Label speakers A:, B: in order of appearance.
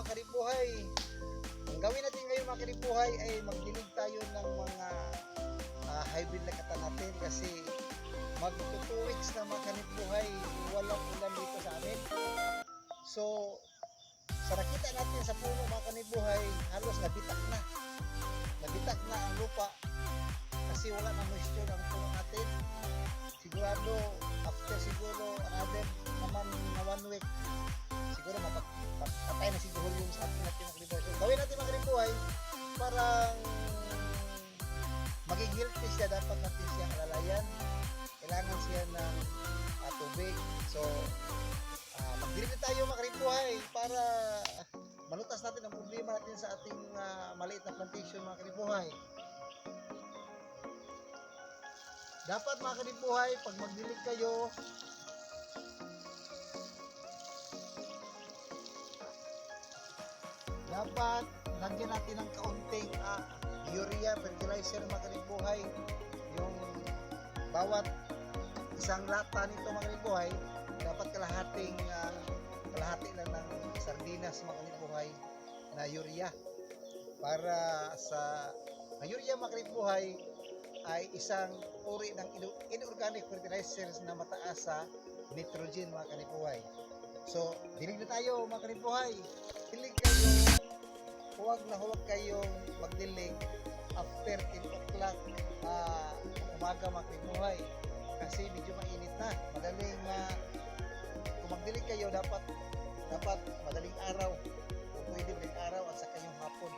A: mga karibuhay. Ang gawin natin ngayon mga karibuhay ay magdilig tayo ng mga hybrid na kata natin kasi mag 2 weeks na mga karibuhay walang ulan dito sa amin. So sa nakita natin sa puno mga kanibuhay, halos nabitak na ang lupa kasi wala na moisture ang puno natin. Sigurado after siguro another naman na 1 week siguro mapatay na siguro yung sa atin natin mga kanibuhay. So gawin natin mga kanibuhay, parang maging healthy siya, dapat natin siyang alalayan, kailangan siya ng tubig. So magdilig na tayo mga karibuhay para malutas natin ang problema natin sa ating maliit na plantation mga karibuhay. Dapat mga karibuhay, pag magdilig kayo, dapat lagyan natin ng kaunting urea fertilizer mga karibuhay. Yung bawat isang lata nito mga karibuhay, dapat kalahati lang ng sardinas mga kanibuhay na urea, para sa urea mga kanibuhay ay isang uri ng inorganic fertilizers na mataas sa nitrogen mga kanibuhay. So dilig na tayo mga kanibuhay, dilig kayo, huwag kayong magdilig after 10 o'clock umaga mga kanibuhay kasi medyo mainit na, madaling kung magdilig kayo dapat madaling araw, kung pwede madaling araw at saka yung hapon.